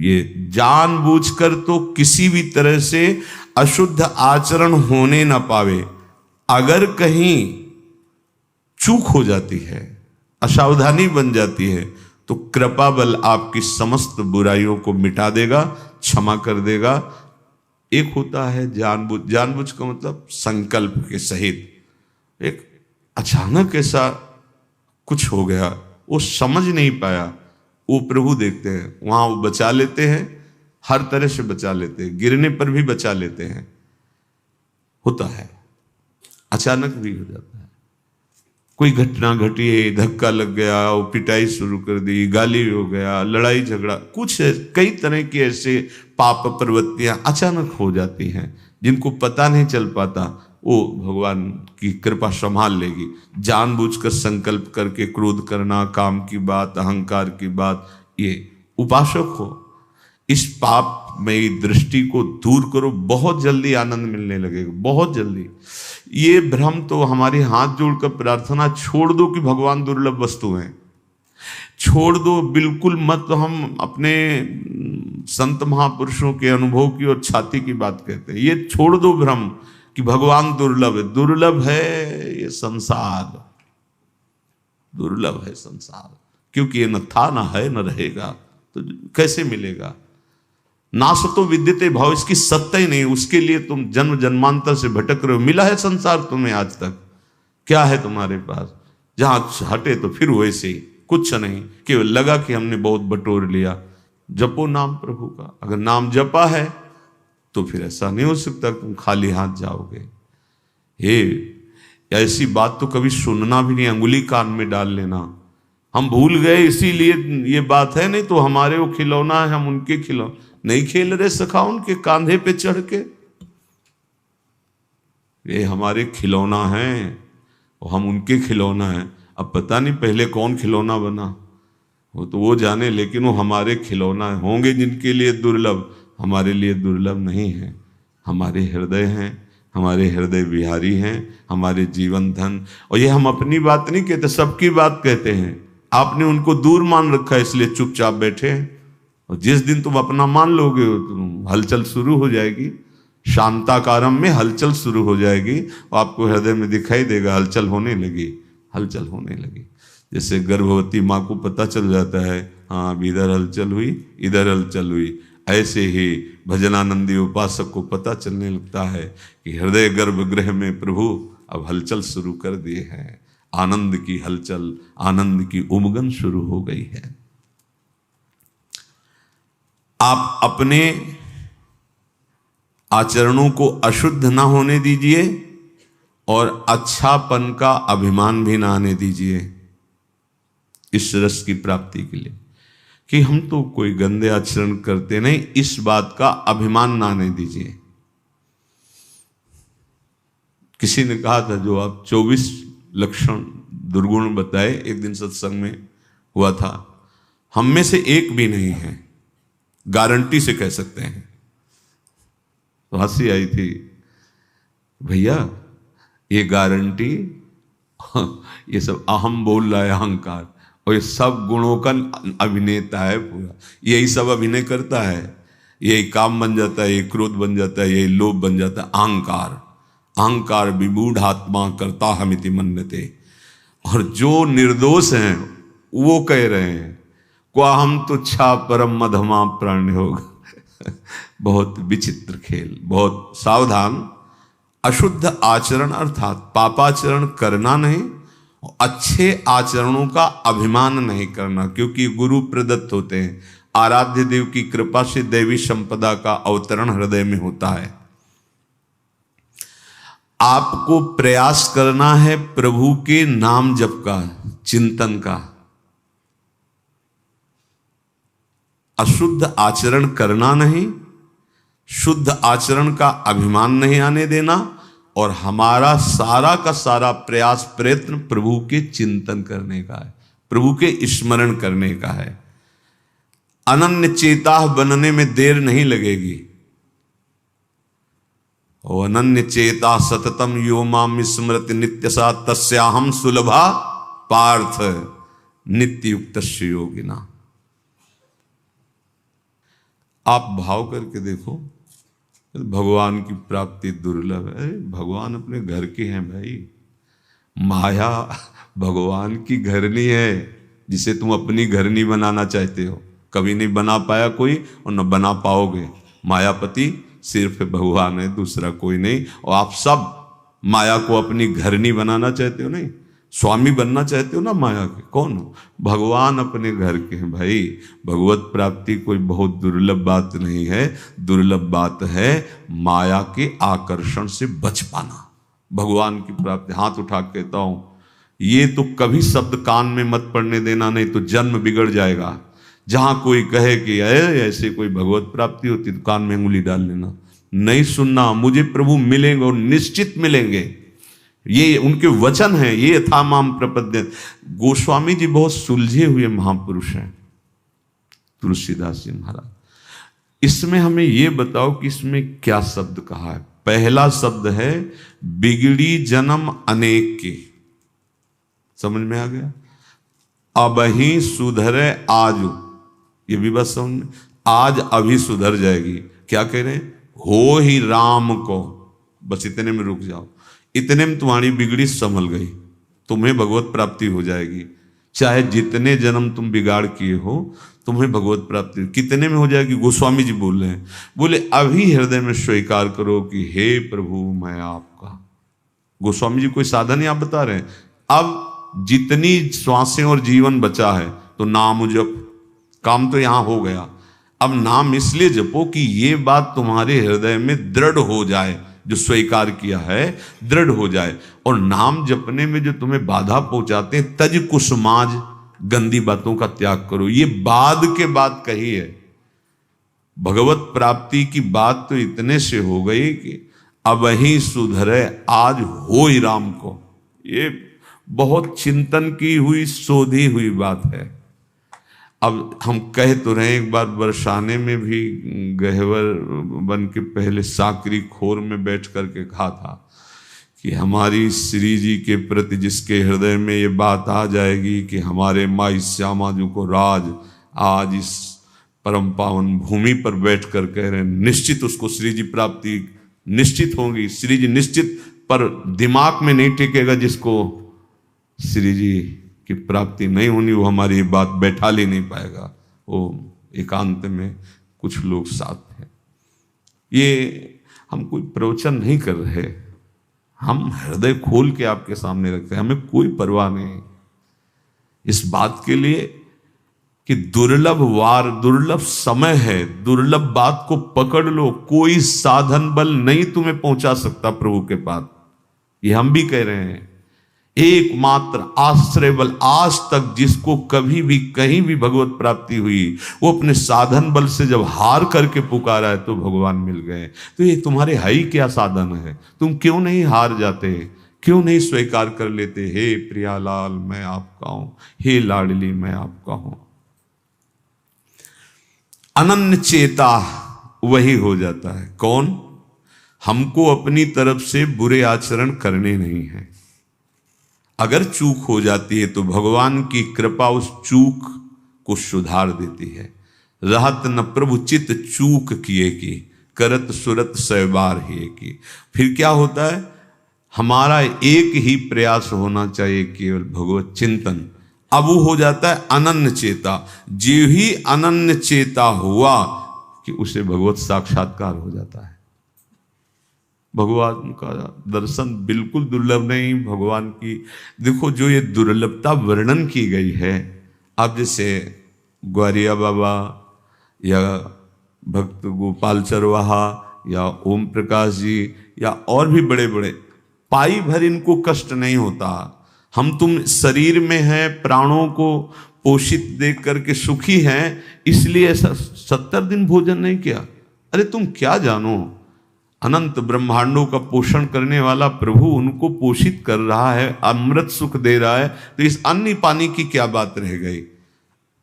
ये जानबूझकर तो किसी भी तरह से अशुद्ध आचरण होने ना पावे। अगर कहीं चूक हो जाती है, असावधानी बन जाती है, तो कृपा बल आपकी समस्त बुराइयों को मिटा देगा, क्षमा कर देगा। एक होता है जानबूझ, जानबूझ का मतलब संकल्प के सहित। एक अचानक ऐसा कुछ हो गया, वो समझ नहीं पाया, वो प्रभु देखते हैं, वहां वो बचा लेते हैं, हर तरह से बचा लेते हैं, गिरने पर भी बचा लेते हैं। होता है, अचानक भी हो जाता है। कोई घटना घटी, धक्का लग गया, वो पिटाई शुरू कर दी, गाली हो गया, लड़ाई झगड़ा, कुछ कई तरह की ऐसे पाप प्रवृत्तियां अचानक हो जाती हैं जिनको पता नहीं चल पाता। वो भगवान की कृपा संभाल लेगी। जानबूझकर संकल्प करके क्रोध करना, काम की बात, अहंकार की बात, ये उपासक हो, इस पाप में दृष्टि को दूर करो, बहुत जल्दी आनंद मिलने लगेगा, बहुत जल्दी। ये भ्रम तो हमारे हाथ जोड़कर प्रार्थना छोड़ दो कि भगवान दुर्लभ वस्तु हैं, छोड़ दो बिल्कुल मत। हम अपने संत महापुरुषों के अनुभव की और छाती की बात कहते हैं, ये छोड़ दो भ्रम कि भगवान दुर्लभ है। दुर्लभ है ये संसार, दुर्लभ है संसार, क्योंकि ये न था, न है, न रहेगा, तो कैसे मिलेगा। नासतो विद्यते भाव, इसकी सत्ता ही नहीं, उसके लिए तुम जन्म जन्मांतर से भटक रहे हो। मिला है संसार तुम्हें आज तक, क्या है तुम्हारे पास? जहां हटे तो फिर वैसे ही, कुछ नहीं, केवल लगा कि हमने बहुत बटोर लिया। जपो नाम प्रभु का, अगर नाम जपा है तो फिर ऐसा नहीं हो सकता तुम खाली हाथ जाओगे। हे, ऐसी बात तो कभी सुनना भी नहीं, अंगुली कान में डाल लेना। हम भूल गए इसीलिए ये बात है, नहीं तो हमारे वो खिलौना है, हम उनके खिलौना नहीं खेल रहे सखा, उनके कांधे पे चढ़ के। ये हमारे खिलौना है और हम उनके खिलौना है। अब पता नहीं पहले कौन खिलौना बना, वो तो वो जाने, लेकिन वो हमारे खिलौना है। होंगे जिनके लिए दुर्लभ, हमारे लिए दुर्लभ नहीं है। हमारे हृदय हैं, हमारे हृदय विहारी हैं, हमारे जीवन धन। और ये हम अपनी बात नहीं कहते, सबकी बात कहते हैं। आपने उनको दूर मान रखा है, इसलिए चुपचाप बैठे हैं। और जिस दिन तुम अपना मान लोगे, तुम हलचल शुरू हो जाएगी, शांताकारम में हलचल शुरू हो जाएगी, और आपको हृदय में दिखाई देगा हलचल होने लगी, हलचल होने लगी। जैसे गर्भवती माँ को पता चल जाता है, हाँ अब इधर हलचल हुई, इधर हलचल हुई, ऐसे ही भजनानंदी उपासक को पता चलने लगता है कि हृदय गर्भगृह में प्रभु अब हलचल शुरू कर दिए हैं। आनंद की हलचल, आनंद की उमगन शुरू हो गई है। आप अपने आचरणों को अशुद्ध ना होने दीजिए और अच्छापन का अभिमान भी ना आने दीजिए इस रस की प्राप्ति के लिए, कि हम तो कोई गंदे आचरण करते नहीं, इस बात का अभिमान ना आने दीजिए। किसी ने कहा था, जो आप 24 लक्षण दुर्गुण बताए, एक दिन सत्संग में हुआ था, हम में से एक भी नहीं है, गारंटी से कह सकते हैं। तो हंसी आई थी, भैया ये गारंटी, ये सब अहम बोल रहा है, अहंकार, और ये सब गुणों का अभिनेता है पूरा, यही सब अभिनय करता है, यही काम बन जाता है, यही क्रोध बन जाता है, यही लोभ बन जाता है, अहंकार। अहंकार विमूढ़ आत्मा करता हमिति मन्यते। और जो निर्दोष हैं वो कह रहे हैं, क्वा हम तुच्छा परम मधमा प्राण होगा। बहुत विचित्र खेल, बहुत सावधान। अशुद्ध आचरण अर्थात पापाचरण करना नहीं, अच्छे आचरणों का अभिमान नहीं करना, क्योंकि गुरु प्रदत्त होते हैं। आराध्य देव की कृपा से दैवी संपदा का अवतरण हृदय में होता है। आपको प्रयास करना है प्रभु के नाम जप का, चिंतन का। अशुद्ध आचरण करना नहीं, शुद्ध आचरण का अभिमान नहीं आने देना, और हमारा सारा का सारा प्रयास प्रयत्न प्रभु के चिंतन करने का है, प्रभु के स्मरण करने का है। अनन्य चेता बनने में देर नहीं लगेगी। ओ अनन्य चेता सततम यो माम स्मृति नित्य सा तस्याहम सुलभा पार्थ नित्य युक्त योगिना। आप भाव करके देखो, भगवान की प्राप्ति दुर्लभ है। भगवान अपने घर के हैं भाई। माया भगवान की घरनी है, जिसे तुम अपनी घरनी बनाना चाहते हो। कभी नहीं बना पाया कोई और न बना पाओगे। मायापति सिर्फ भगवान है, दूसरा कोई नहीं। और आप सब माया को अपनी घरनी बनाना चाहते हो, नहीं स्वामी बनना चाहते हो ना माया के। कौन हो? भगवान अपने घर के हैं भाई। भगवत प्राप्ति कोई बहुत दुर्लभ बात नहीं है। दुर्लभ बात है माया के आकर्षण से बच पाना। भगवान की प्राप्ति, हाथ उठा के कहता हूं, ये तो कभी शब्द कान में मत पड़ने देना, नहीं तो जन्म बिगड़ जाएगा। जहां कोई कहे कि ऐसे कोई भगवत प्राप्ति होती, तो कान में उंगली डाल लेना, नहीं सुनना। मुझे प्रभु मिलेंगे और निश्चित मिलेंगे, ये उनके वचन हैं। ये था माम प्रपद्य। गोस्वामी जी बहुत सुलझे हुए महापुरुष हैं, तुलसीदास जी महाराज। इसमें हमें ये बताओ कि इसमें क्या शब्द कहा है। पहला शब्द है बिगड़ी जन्म अनेक की। समझ में आ गया? अब ही सुधरे आज, ये भी बस समझ में, आज अभी सुधर जाएगी। क्या कह रहे हैं? हो ही राम को, बस इतने में रुक जाओ। इतने में तुम्हारी बिगड़ी संभल गई, तुम्हें भगवत प्राप्ति हो जाएगी। चाहे जितने जन्म तुम बिगाड़ किए हो, तुम्हें भगवत प्राप्ति कितने में हो जाएगी। गोस्वामी जी बोल रहे हैं, बोले अभी हृदय में स्वीकार करो कि हे प्रभु मैं आपका। गोस्वामी जी कोई साधन ही आप बता रहे हैं। अब जितनी श्वासें और जीवन बचा है, तो नाम जप, काम तो यहां हो गया। अब नाम इसलिए जपो कि ये बात तुम्हारे हृदय में दृढ़ हो जाए, जो स्वीकार किया है दृढ़ हो जाए। और नाम जपने में जो तुम्हें बाधा पहुंचाते हैं, तज कुसुमाज, गंदी बातों का त्याग करो। ये बाद के बाद कही है। भगवत प्राप्ति की बात तो इतने से हो गई कि अब ही सुधरे आज हो ही राम को। ये बहुत चिंतन की हुई, शोधी हुई बात है। अब हम कह तो रहे, एक बार बरसाने में भी गहवर बन के पहले साकरी खोर में बैठ करके कहा था कि हमारी श्री जी के प्रति जिसके हृदय में ये बात आ जाएगी कि हमारे माई श्यामा जी को राज आज इस परम पावन भूमि पर बैठ कर कह रहे हैं, निश्चित उसको श्री जी प्राप्ति निश्चित होगी। श्री जी निश्चित, पर दिमाग में नहीं टिकेगा जिसको श्री जी की प्राप्ति नहीं होनी, वो हमारी बात बैठा ले नहीं पाएगा। वो एकांत में कुछ लोग साथ हैं। ये हम कोई प्रवचन नहीं कर रहे, हम हृदय खोल के आपके सामने रखते हैं। हमें कोई परवाह नहीं इस बात के लिए कि दुर्लभ वार, दुर्लभ समय है, दुर्लभ बात को पकड़ लो। कोई साधन बल नहीं तुम्हें पहुंचा सकता प्रभु के पास। ये हम भी कह रहे हैं। एकमात्र आश्रय बल आज तक जिसको कभी भी कहीं भी भगवत प्राप्ति हुई, वो अपने साधन बल से जब हार करके पुकारा है तो भगवान मिल गए। तो ये तुम्हारे है ही क्या साधन है? तुम क्यों नहीं हार जाते? क्यों नहीं स्वीकार कर लेते? हे प्रियालाल मैं आपका हूं, हे लाडली मैं आपका हूं। अनन्य चेता वही हो जाता है। कौन? हमको अपनी तरफ से बुरे आचरण करने नहीं है। अगर चूक हो जाती है तो भगवान की कृपा उस चूक को सुधार देती है। रहत न प्रभु चित चूक किए की, करत सुरत सैबार ही की। फिर क्या होता है? हमारा एक ही प्रयास होना चाहिए, केवल भगवत चिंतन। अब वो हो जाता है अनन्य चेता। जो ही अनन्य चेता हुआ कि उसे भगवत साक्षात्कार हो जाता है। भगवान का दर्शन बिल्कुल दुर्लभ नहीं। भगवान की देखो जो ये दुर्लभता वर्णन की गई है। अब जैसे ग्वारिया बाबा या भक्त गोपाल चरवाहा या ओम प्रकाश जी या और भी बड़े बड़े, पाई भर इनको कष्ट नहीं होता। हम तुम शरीर में हैं, प्राणों को पोषित देख करके सुखी हैं, इसलिए ऐसा 70 दिन भोजन नहीं किया। अरे तुम क्या जानो, अनंत ब्रह्मांडों का पोषण करने वाला प्रभु उनको पोषित कर रहा है, अमृत सुख दे रहा है, तो इस अन्न पानी की क्या बात रह गई?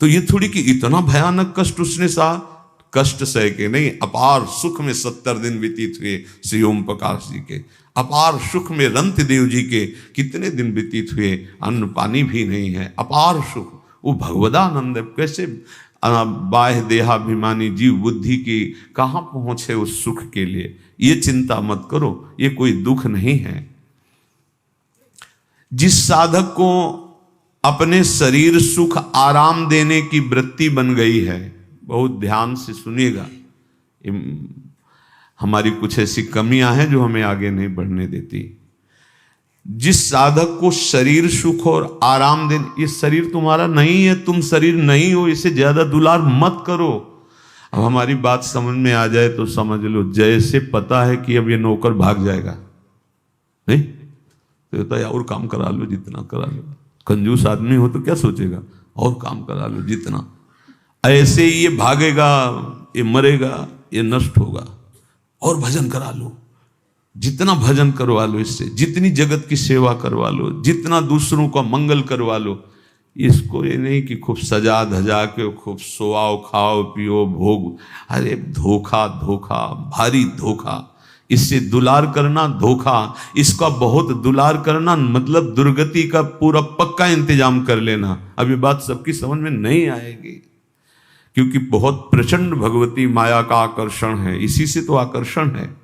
तो ये थोड़ी कि इतना भयानक कष्ट उसने सहा। कष्ट सह के नहीं, अपार सुख में 70 दिन व्यतीत हुए श्री ओम प्रकाश जी के। अपार सुख में रंत देव जी के कितने दिन व्यतीत हुए, अन्न पानी भी नहीं है, अपार सुख। वो भगवदानंद कैसे बाह्य देहाभिमानी जीव बुद्धि की कहाँ पहुंचे उस सुख के लिए। ये चिंता मत करो, ये कोई दुख नहीं है। जिस साधक को अपने शरीर सुख आराम देने की वृत्ति बन गई है, बहुत ध्यान से सुनिएगा, हमारी कुछ ऐसी कमियां हैं जो हमें आगे नहीं बढ़ने देती। जिस साधक को शरीर सुख और आराम देने, ये शरीर तुम्हारा नहीं है, तुम शरीर नहीं हो, इसे ज्यादा दुलार मत करो। अब हमारी बात समझ में आ जाए तो समझ लो, जैसे पता है कि अब ये नौकर भाग जाएगा, नहीं तो है और काम करा लो, जितना करा लो। कंजूस आदमी हो तो क्या सोचेगा, और काम करा लो जितना। ऐसे ही ये भागेगा, ये मरेगा, ये नष्ट होगा, और भजन करा लो, जितना भजन करवा लो इससे, जितनी जगत की सेवा करवा लो, जितना दूसरों का मंगल करवा लो। इसको ये नहीं कि खूब सजा धजा के खूब सोआओ खाओ पियो भोग, अरे धोखा धोखा, भारी धोखा। इससे दुलार करना धोखा, इसका बहुत दुलार करना मतलब दुर्गति का पूरा पक्का इंतजाम कर लेना। अब ये बात सबकी समझ में नहीं आएगी, क्योंकि बहुत प्रचंड भगवती माया का आकर्षण है, इसी से तो आकर्षण है।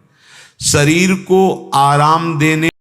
शरीर को आराम देने